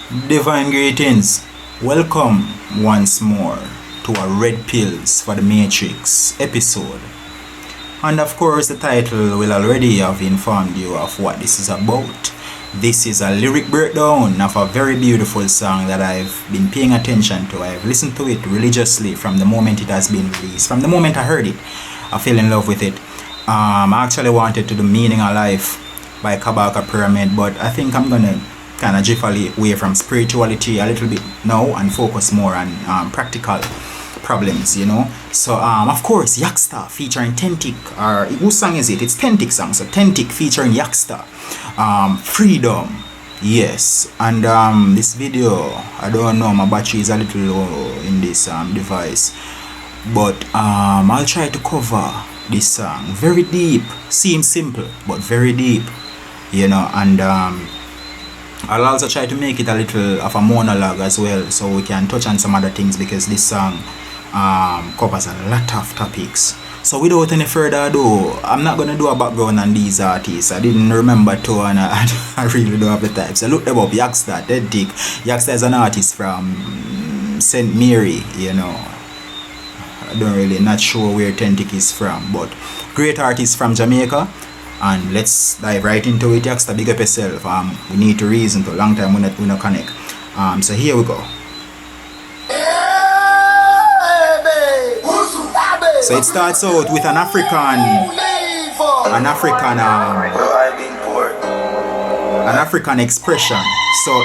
Divine greetings. Welcome once more to a Red Pills for the Matrix episode. And of course, the title will already have informed you of what this is about. This is a lyric breakdown of a very beautiful song that I've been paying attention to. I've listened to it religiously from the moment it has been released. From the moment I heard it, I fell in love with it. I actually wanted to do Meaning of Life by Kabaka Pyramid, but I think I'm gonna kind of drift away from spirituality a little bit now and focus more on practical problems, you know. So of course, Yaksta featuring 10Tik, or whose song is it? It's 10Tik song. So 10Tik featuring Yaksta, Freedom. Yes. And this video, I don't know, my battery is a little low in this device, but I'll try to cover this song very deep. Seems simple but very deep, you know. And I'll also try to make it a little of a monologue as well, so we can touch on some other things, because this song covers a lot of topics. So without any further ado, I'm not going to do a background on these artists. I didn't remember to, and I really don't have the time. So look them up. Yaksta, 10Tik. Yaksta is an artist from St. Mary, you know. I don't really, not sure where 10Tik is from, but great artist from Jamaica. And let's dive right into it. Yaksta, big up yourself. We need to reason to. Long time we not connect. So here we go. So it starts out with an African expression. So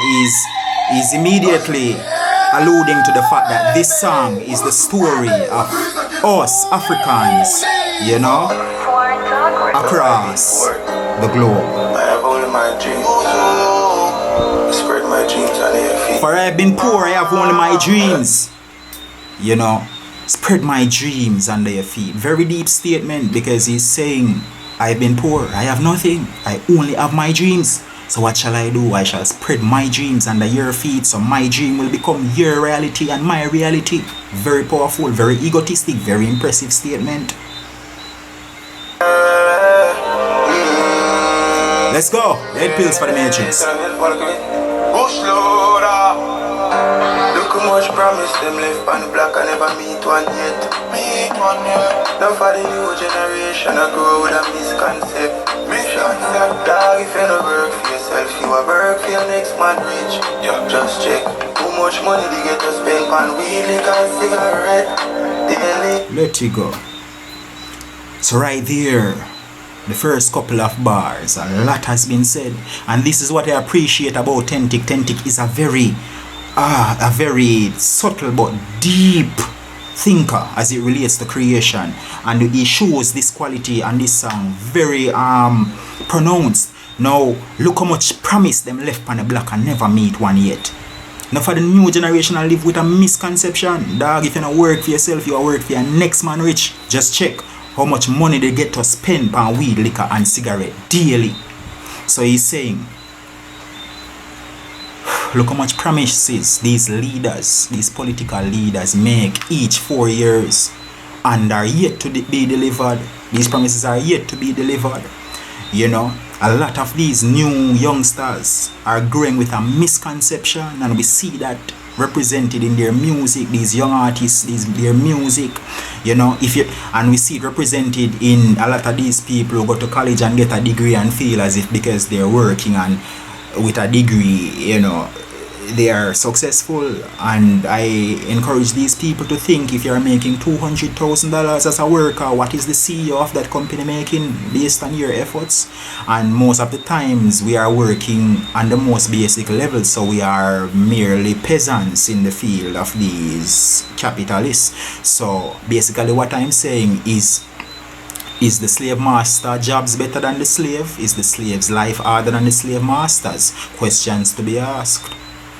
he's immediately alluding to the fact that this song is the story of us Africans, you know, across the globe. For I have been poor, I have only my dreams, you know. Spread my dreams under your feet. Very deep statement, because he's saying, I've been poor, I have nothing, I only have my dreams. So what shall I do? I shall spread my dreams under your feet, so my dream will become your reality and my reality. Very powerful, very egotistic, very impressive statement. Let's go. Red Pills for the Matrix. Much promise them left on the block, I never meet one yet. Now for the new generation, I grow with a misconcept. Dog, if you don't work for yourself, you will work for your next man rich. Just check how much money they get to spend on weed, liquor, and cigarette daily. Let you go. So right there, the first couple of bars, a lot has been said, and this is what I appreciate about 10Tik. 10Tik is a very subtle but deep thinker as it relates to creation, and he shows this quality and this song very pronounced. Now look how much promise them left on the block and never meet one yet. Now for the new generation, I live with a misconception. Dog, if you don't work for yourself, you work for your next man rich. Just check how much money they get to spend on weed, liquor and cigarette daily. So he's saying, look how much promises these leaders, these political leaders make each 4 years, and are yet to be delivered. These promises are yet to be delivered. You know, a lot of these new youngsters are growing with a misconception, and we see that represented in their music. These young artists, their music, you know, and we see it represented in a lot of these people who go to college and get a degree and feel as if because they're working and with a degree, you know, they are successful. And I encourage these people to think, if you're making $200,000 as a worker, what is the CEO of that company making based on your efforts? And most of the times we are working on the most basic level, so we are merely peasants in the field of these capitalists. So basically what I'm saying is the slave master jobs better than the slave? Is the slave's life harder than the slave master's? Questions to be asked.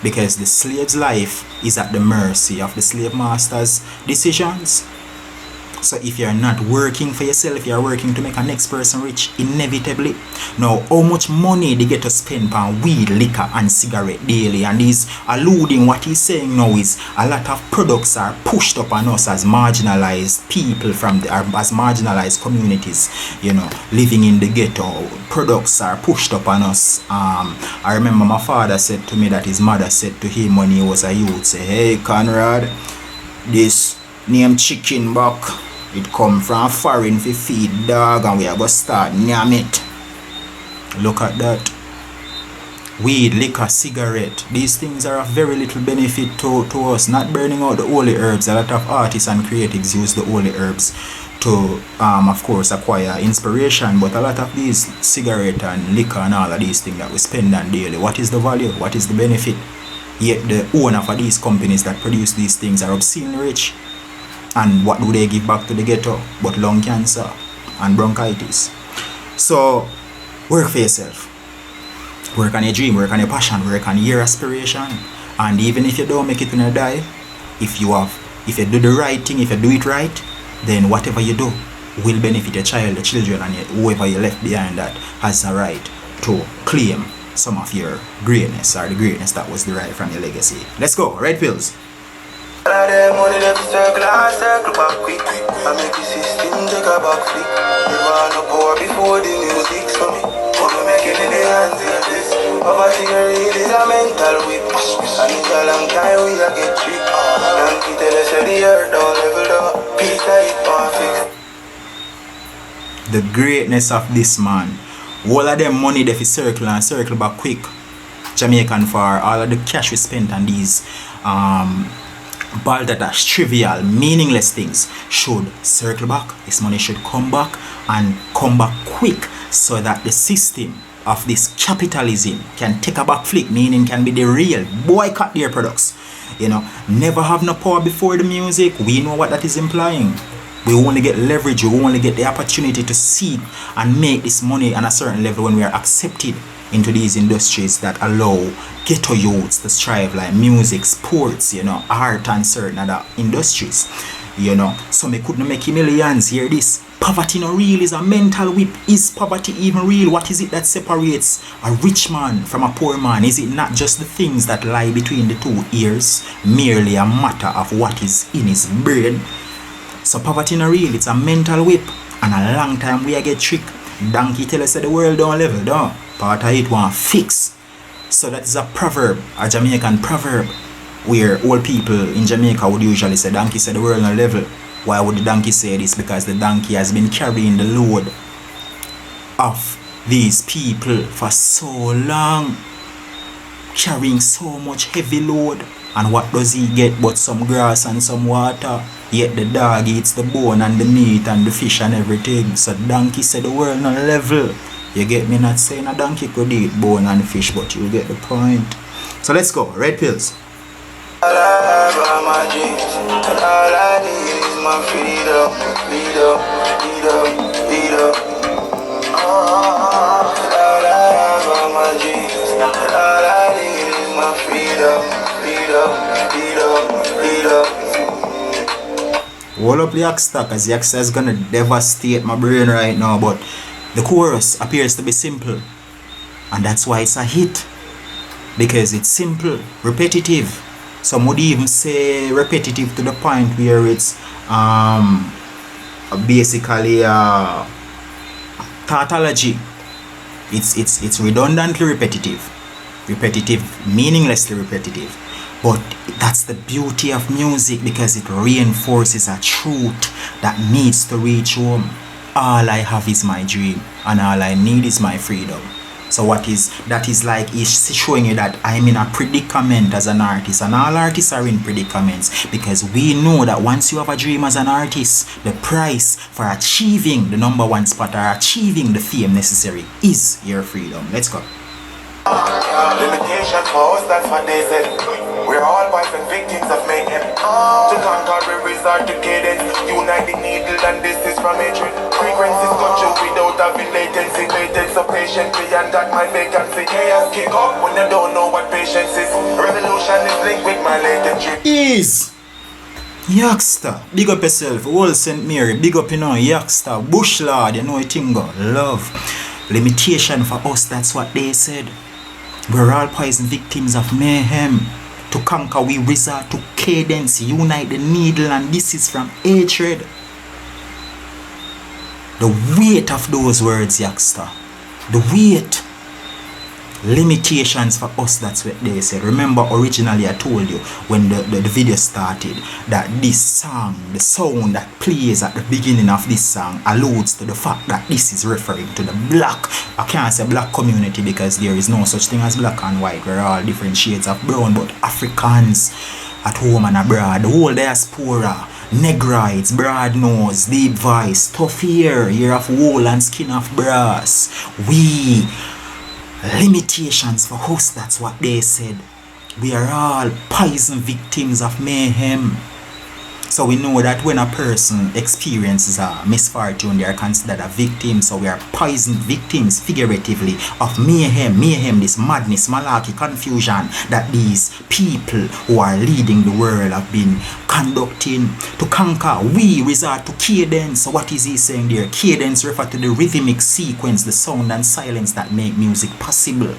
Because the slave's life is at the mercy of the slave master's decisions. So if you're not working for yourself, you're working to make a next person rich, inevitably. Now, how much money they get to spend on weed, liquor, and cigarette daily? And he's alluding what he's saying now is a lot of products are pushed up on us as marginalized people as marginalized communities, living in the ghetto. Products are pushed up on us. I remember my father said to me that his mother said to him when he was a youth, say, "Hey Conrad, this name chicken buck, it come from foreign for feed dog and we are going to start name it." Look at that. Weed, liquor, cigarette, these things are of very little benefit to us. Not burning out the holy herbs. A lot of artists and creatives use the holy herbs to of course acquire inspiration, but a lot of these cigarette and liquor and all of these things that we spend on daily, what is the value? What is the benefit? Yet the owner for these companies that produce these things are obscenely rich. And what do they give back to the ghetto but lung cancer and bronchitis? So work for yourself. Work on your dream, work on your passion, work on your aspiration. And even if you don't make it when you die, if you do the right thing, if you do it right, then whatever you do will benefit your child, the children, and whoever you left behind that has a right to claim some of your greatness or the greatness that was derived from your legacy. Let's go, red pills. The greatness of this man. All of them money they fi circle and circle back quick. Jamaican for all of the cash we spent on these balderdash, trivial, meaningless things should circle back. This money should come back and come back quick so that the system of this capitalism can take a back flick, meaning can be the real boycott their products. Never have no power before the music. We know what that is implying. We only get leverage, we only get the opportunity to see and make this money on a certain level when we are accepted into these industries that allow ghetto youths to strive, like music, sports, art and certain other industries. So me couldn't make millions. Hear this. Poverty no real is a mental whip. Is poverty even real? What is it that separates a rich man from a poor man? Is it not just the things that lie between the two ears, merely a matter of what is in his brain? So poverty no real, it's a mental whip. And a long time we get tricked. Donkey tell us that the world don't level down. Part of it want fix. So that is a proverb, a Jamaican proverb, where old people in Jamaica would usually say, donkey said the world no level. Why would the donkey say this? Because the donkey has been carrying the load of these people for so long, carrying so much heavy load. And what does he get but some grass and some water? Yet the dog eats the bone and the meat and the fish and everything. So donkey said the world no level. You get me? Not saying a donkey could eat bone and fish, but you get the point. So let's go, red pills. All I have are my dreams, and all I need is my freedom, freedom, freedom, freedom. All I have are my dreams, and all I need is my freedom, freedom, freedom, freedom. Hold up the Yaksta, because Yaksta is gonna devastate my brain right now, but the chorus appears to be simple, and that's why it's a hit, because it's simple, repetitive. Some would even say repetitive to the point where it's basically tautology. It's redundantly repetitive, meaninglessly repetitive. But that's the beauty of music, because it reinforces a truth that needs to reach home. All I have is my dream, and all I need is my freedom. So that is like is showing you that I'm in a predicament as an artist, and all artists are in predicaments, because we know that once you have a dream as an artist, the price for achieving the #1 spot or achieving the fame necessary is your freedom. Let's go. Limitation for us, that's what they said. We're all boys and victims of mayhem. To conquer we resort to cadence. Unite the needle and this is from hatred. Frequencies cut you without having latency. Waited so patiently and that my vacancy. Chaos kick up when you don't know what patience is. Revolution is linked with my latent dream. Is Yaksta, big up yourself. Old St. Mary, big up, you know. Yaksta, Bush Lord, you know it thing go. Love. Limitation for us, that's what they said. We're all poison victims of mayhem. To conquer, we resort to cadence, unite the needle, and this is from hatred. The weight of those words, Yaksta. The weight. Limitations for us, that's what they said. Remember, originally I told you when the video started that this song, the sound that plays at the beginning of this song alludes to the fact that this is referring to the black, I can't say black community because there is no such thing as black and white. We're all different shades of brown, but Africans at home and abroad, the whole diaspora, Negrites, broad nose, deep voice, tough hair of wool and skin of brass. We limitations for us, that's what they said. We are all poison victims of mayhem. So we know that when a person experiences a misfortune, they are considered a victim. So we are poison victims, figuratively, of mayhem. Mayhem, this madness, malarkey, confusion that these people who are leading the world have been conducting. To conquer, we resort to cadence. So what is he saying there? Cadence refers to the rhythmic sequence, the sound and silence that make music possible.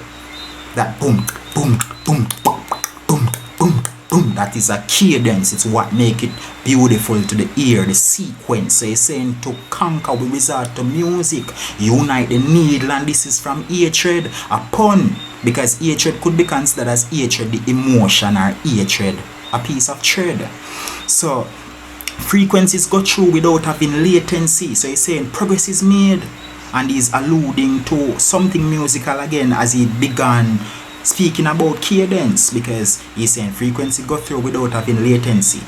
That boom, boom, boom, boom, boom, boom, boom. That is a cadence. It's what make it beautiful to the ear, the sequence. So he's saying to conquer, we resort to music, unite the needle, and this is from hatred, a pun, because hatred could be considered as hatred, the emotion, or hatred, a piece of thread. So frequencies go through without having latency. So he's saying progress is made, and he's alluding to something musical again as he began speaking about cadence, because he's saying frequency go through without having latency.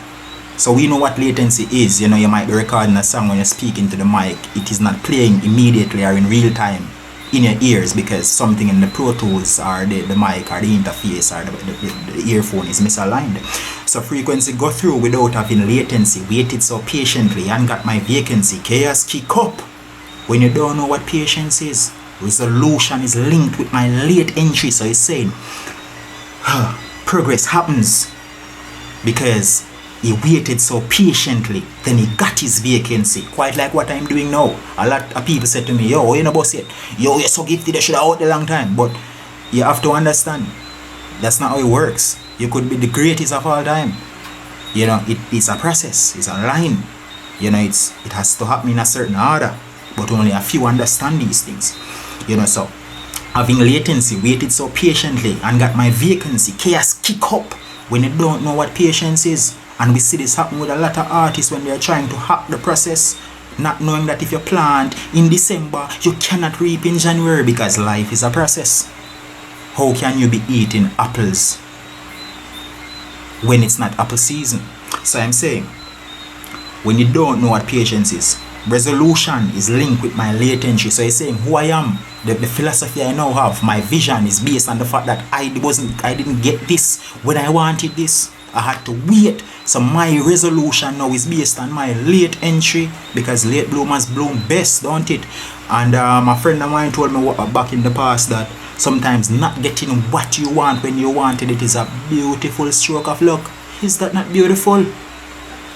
So we know what latency is. You know, you might be recording a song when you're speaking to the mic. It is not playing immediately or in real time in your ears because something in the Pro Tools or the mic or the interface or the earphone is misaligned. So frequency go through without having latency. Waited so patiently and got my vacancy. Chaos kick up. When you don't know what patience is, resolution is linked with my late entry. So he's saying progress happens because he waited so patiently, then he got his vacancy. Quite like what I'm doing now. A lot of people said to me, yo, you know boss it, yo, you're so gifted, you should have out a long time. But you have to understand, that's not how it works. You could be the greatest of all time. You know, it's a process, it's a line. You know, it has to happen in a certain order. But only a few understand these things. You know, so having latency, waited so patiently and got my vacancy. Chaos kick up when you don't know what patience is. And we see this happen with a lot of artists when they're trying to hack the process, not knowing that if you plant in December, you cannot reap in January because life is a process. How can you be eating apples when it's not apple season? So I'm saying, when you don't know what patience is, resolution is linked with my latency. So he's saying who I am, the philosophy I now have, my vision is based on the fact that I didn't get this when I wanted this. I had to wait. So my resolution now is based on my late entry, because late bloomers bloom best, don't it? And a friend of mine told me back in the past that sometimes not getting what you want when you wanted it is a beautiful stroke of luck. Is that not beautiful?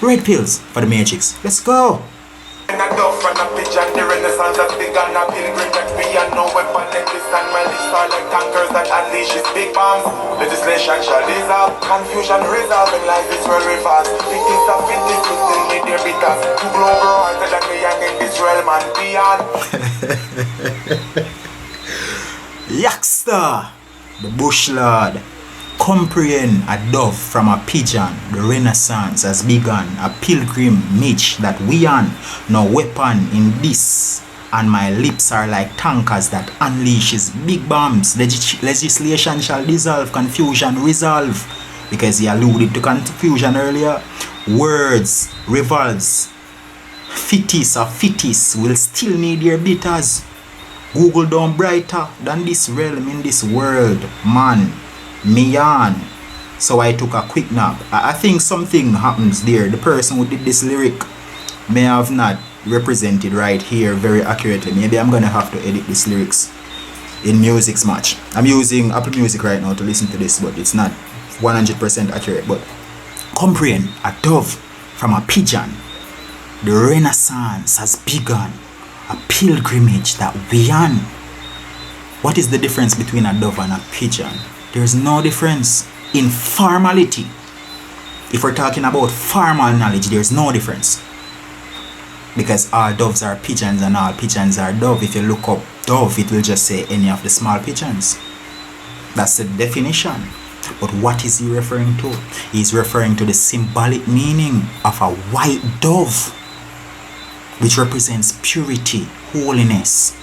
Red pills for the Matrix. Let's go. And a dove and a pigeon, the renaissance has begun. A pilgrim that we are no weapon like this, and my lips are like tankers that unleashes big bombs. Legislation shall dissolve, confusion resolving life is where we fast. Fittest of fittest to still need their bitters. To grow brighter than the young in this realm and beyond. Yaksta, the bush lord. Comprehend a dove from a pigeon, the renaissance has begun, a pilgrim niche that we on, no weapon in this, and my lips are like tankers that unleashes big bombs. Legislation shall dissolve, confusion resolve, because he alluded to confusion earlier. Words revolves, fitties of fitties will still need their bitters. Google down brighter than this realm in this world, man. Me on. So I took a quick nap. I think something happens there. The person who did this lyric may have not represented right here very accurately. Maybe I'm gonna have to edit these lyrics in Music's Match. I'm using Apple Music right now to listen to this, but it's not 100% accurate. But comprehend a dove from a pigeon. The Renaissance has begun, a pilgrimage that we on. What is the difference between a dove and a pigeon? There's no difference in formality. If we're talking about formal knowledge, there's no difference. Because all doves are pigeons and all pigeons are dove. If you look up dove, it will just say any of the small pigeons. That's the definition. But what is he referring to? He's referring to the symbolic meaning of a white dove, which represents purity, holiness,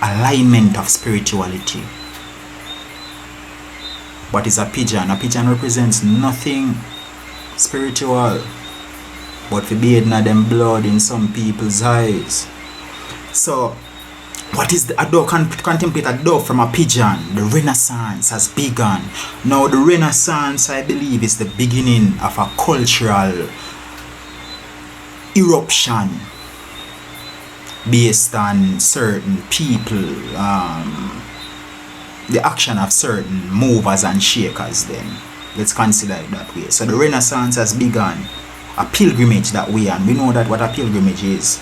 alignment of spirituality. What is a pigeon? A pigeon represents nothing spiritual, but for bathing them blood in some people's eyes. So, what is a dove? Contemplate a dove from a pigeon. The Renaissance has begun. Now, the Renaissance, I believe, is the beginning of a cultural eruption based on certain people, the action of certain movers and shakers. Then let's consider it that way. So the Renaissance has begun, a pilgrimage that we are. And we know that what a pilgrimage is.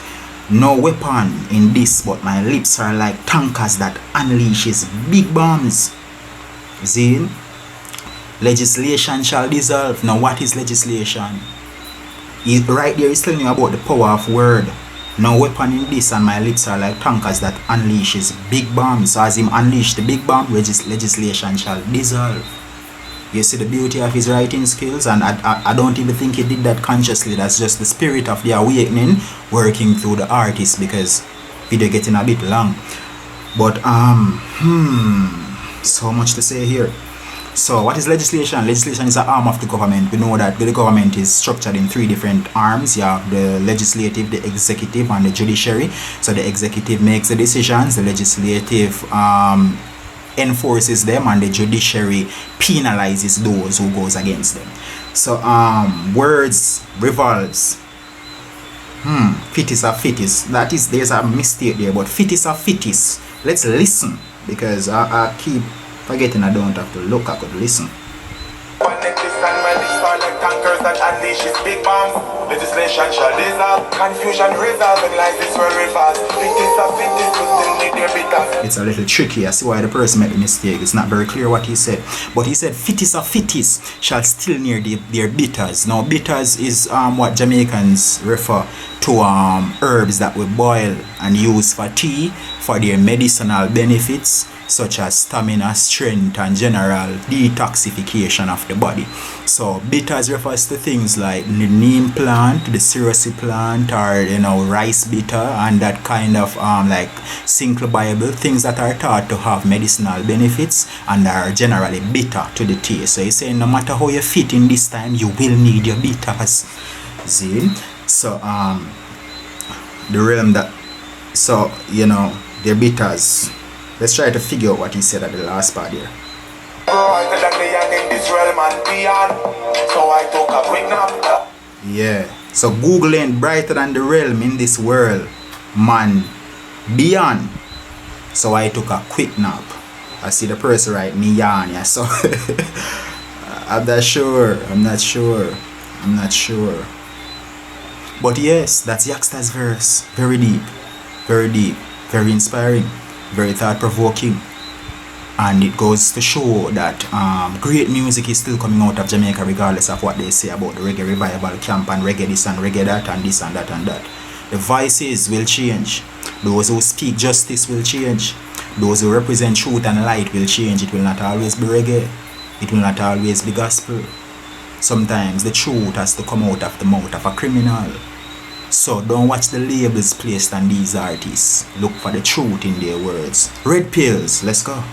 No weapon in this, but my lips are like tankers that unleashes big bombs. See? Legislation shall dissolve. Now what is legislation? Right there is telling you about the power of word. No weapon in this, and my lips are like tankers that unleashes big bombs. So as him unleash the big bomb, legislation shall dissolve. You see the beauty of his writing skills, and I don't even think he did that consciously. That's just the spirit of the awakening working through the artist, because video getting a bit long. But so much to say here. So what is legislation? Legislation is an arm of the government. We know that the government is structured in 3 different arms. You have the legislative, the executive, and the judiciary. So the executive makes the decisions, the legislative enforces them, and the judiciary penalizes those who goes against them. So words revolves. Fitis are fitis. That is, there's a mistake there, but fitis are fitis. Let's listen, because I keep forgetting I don't have to look, I could listen. Tankers that unleashes big bombs. Legislation shall dissolve. Confusion resolve and lies this world reverse. It's a little tricky. I see why the person made the mistake. It's not very clear what he said. But he said fitis of fitis shall still near their bitters. Now bitters is what Jamaicans refer to herbs that we boil and use for tea for their medicinal benefits, such as stamina, strength, and general detoxification of the body. So bitters refers to things like the neem plant, the cirrusy plant, or rice bitter, and that kind of like synclobable things that are thought to have medicinal benefits and are generally bitter to the taste. So he's saying no matter how you fit in this time, you will need your bitters. See? So the realm that, so their bitters. Let's try to figure out what he said at the last part here. Yeah. So Google ain't brighter than the realm in this world, man. Beyond. So I took a quick nap. I see the person right me yawn, yeah. So I'm not sure. But yes, that's Yaksta's verse. Very deep, very inspiring, very thought-provoking. And it goes to show that great music is still coming out of Jamaica, regardless of what they say about the reggae revival camp and reggae this and reggae that and this and that and that. The voices will change. Those who speak justice will change. Those who represent truth and light will change. It will not always be reggae. It will not always be gospel. Sometimes the truth has to come out of the mouth of a criminal. So don't watch the labels placed on these artists. Look for the truth in their words. Red Pills, let's go.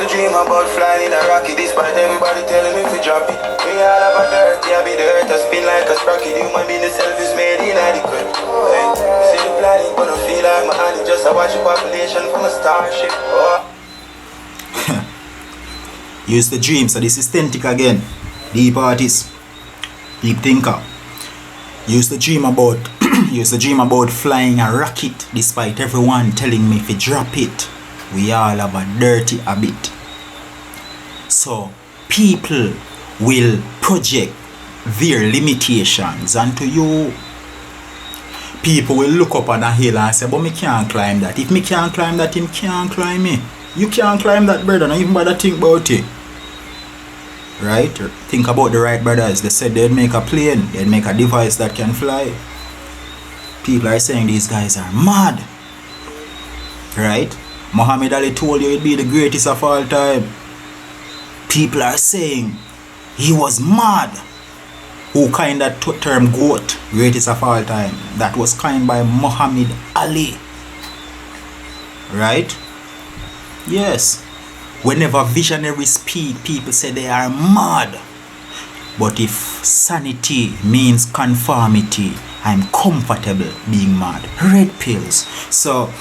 Dream about flying in a rocket, despite everybody telling me to drop it. We all have a dirt, yeah, be the earth has been like a sprocket. Human being itself is made inadequate. Hey, see the planet, but I feel like my hand is just a watch the population from a starship. Used to dream. So this is 10Tik again. Deep artist, deep thinker. Used to dream about flying a rocket despite everyone telling me to drop it. We all have a dirty habit. So people will project their limitations onto you. People will look up on a hill and say, but me can't climb that. If me can't climb that, him can't climb me. You can't climb that, brother. Don't even bother think about it. Right? Think about the Wright brothers. They said they'd make a plane. They'd make a device that can fly. People are saying these guys are mad. Right? Muhammad Ali told you he'd be the greatest of all time. People are saying he was mad. Who coined that term GOAT, greatest of all time? That was coined by Muhammad Ali. Right? Yes. Whenever visionaries speak, people say they are mad. But if sanity means conformity, I'm comfortable being mad. Red pills. So,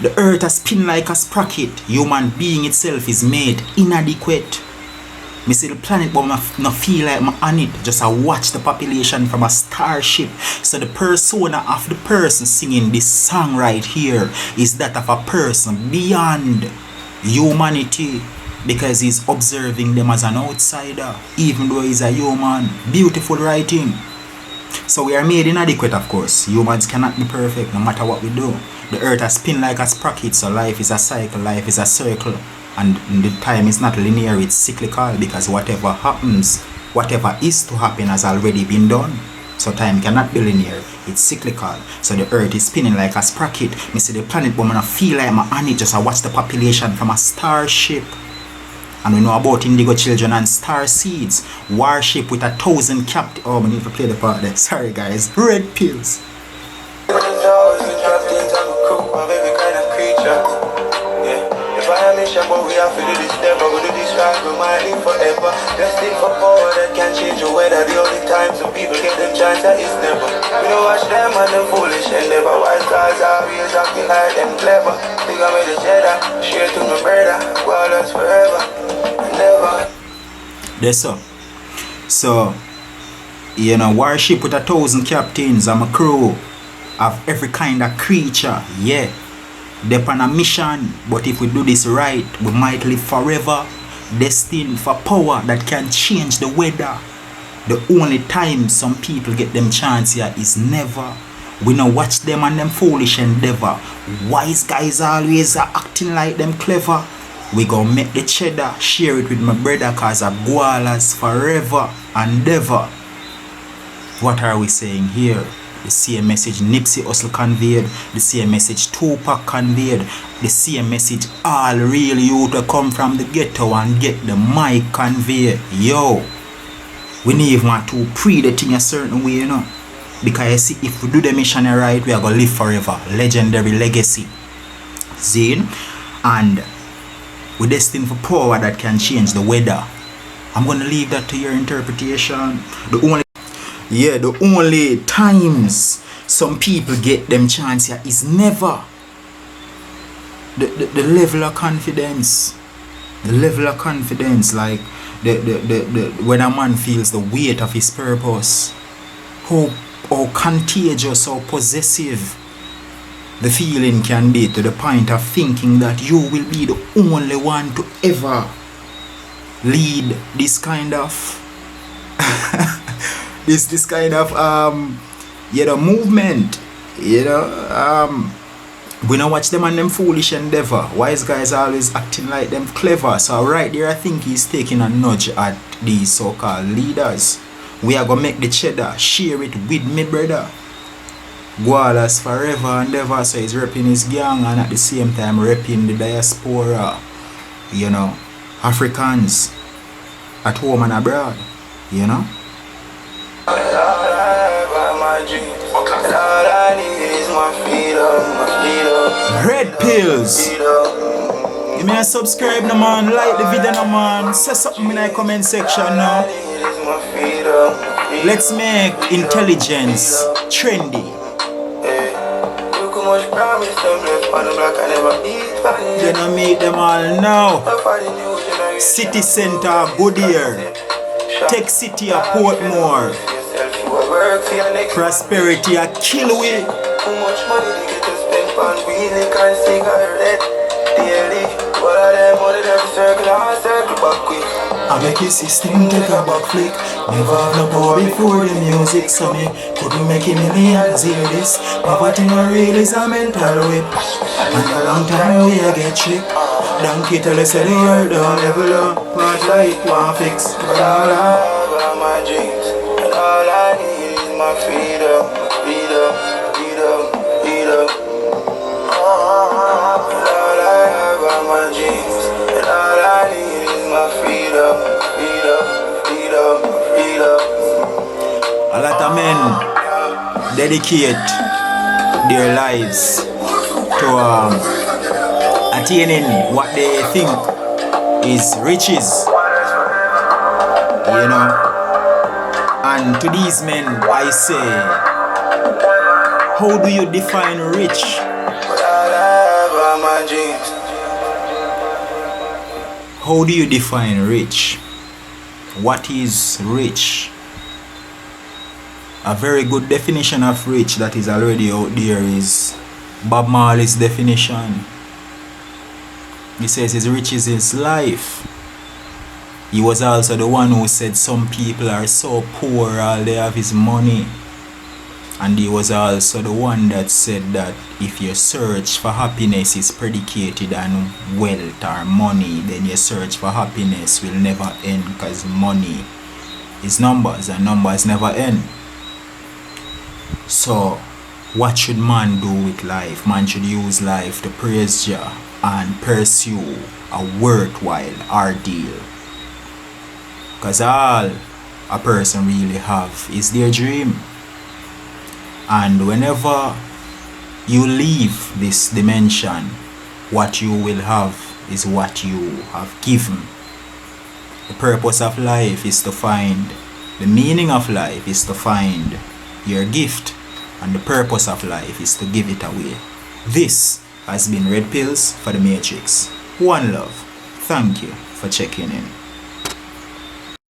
the earth has spin like a sprocket. Human being itself is made inadequate. Me see the planet but I no feel like I'm on it. Just I watch the population from a starship. So the persona of the person singing this song right here is that of a person beyond humanity, because he's observing them as an outsider even though he's a human. Beautiful writing. So we are made inadequate, of course. Humans cannot be perfect no matter what we do. The earth has spin like a sprocket, so life is a cycle, life is a circle. And the time is not linear, it's cyclical, because whatever happens, whatever is to happen has already been done. So time cannot be linear, it's cyclical. So the earth is spinning like a sprocket. Me see the planet but I feel like I'm on it. Just I watch the population from a starship. And we know about indigo children and star seeds. Warship with 1,000 captains. Oh, I need to play the part there. Sorry guys. Red pills. But we have to do this never, we do this right, we might live forever. Destined for power that can change the weather. The only time some people get them chance that is never. We don't watch them and them foolish and never. Wise guys always acting like them clever. Think I made a cheddar, share to my brother. Well, that's forever, never. That's so. So, you know, warship with 1,000 captains. I'm a crew of every kind of creature. Yeah. They're on a mission, but if we do this right, we might live forever. Destined for power that can change the weather. The only time some people get them chance here is never. We don't watch them and them foolish endeavor. Wise guys always are acting like them clever. We gonna make the cheddar, share it with my brother, cause a gualas forever and ever. What are we saying here? The same message Nipsey Hussle conveyed, the same message Tupac conveyed, the same message all real youth to come from the ghetto and get the mic conveyed. Yo, we need even to pre the thing a certain way, you know. Because you see, if we do the mission right, we are going to live forever. Legendary legacy. Zine. And we're destined for power that can change the weather. I'm going to leave that to your interpretation. The only times some people get them chance here is never. The level of confidence. The level of confidence, like when a man feels the weight of his purpose. How contagious or possessive the feeling can be, to the point of thinking that you will be the only one to ever lead this kind of this kind of movement. We don't watch them and them foolish endeavor. Wise guys always acting like them clever. So right there I think he's taking a nudge at these so-called leaders. We are gonna make the cheddar, share it with me brother. Gualas forever and ever. So he's repping his gang and at the same time repping the diaspora. You know, Africans at home and abroad. You know. Red pills. Give me a subscribe no man, like the video no man, say something in the comment section now. Let's make intelligence trendy. Then I meet them all now. City Center, Goodyear, Tech City, a Portmore, Prosperity, a Kilway. Too much money to get to spend on weed, liquor and cigarette daily. What are them money every circle and circle back quick? I make your system take a back flick. Never have no power before the music, so me couldn't make a millions hear this. Poverty no real is a mental whip, and a long time we a get tricked. Donkey tell us that the world don't level up, part like one fix. But all I have are my dreams, and all I need is my freedom, freedom, freedom, freedom. All I have are my dreams, and all I need is my freedom, freedom, freedom, freedom. A lot of men dedicate their lives to attaining what they think is riches, you know. And to these men I say, how do you define rich? How do you define rich? What is rich? A very good definition of rich that is already out there is Bob Marley's definition. He says his riches is life. He was also the one who said some people are so poor all they have is money. And he was also the one that said that if your search for happiness is predicated on wealth or money, then your search for happiness will never end, because money is numbers and numbers never end. So what should man do with life? Man should use life to praise Jah and pursue a worthwhile ordeal, because all a person really have is their dream. And whenever you leave this dimension, what you will have is what you have given. The purpose of life is to find, the meaning of life is to find your gift, and the purpose of life is to give it away. This has been Red Pills for the Matrix. One love. Thank you for checking in.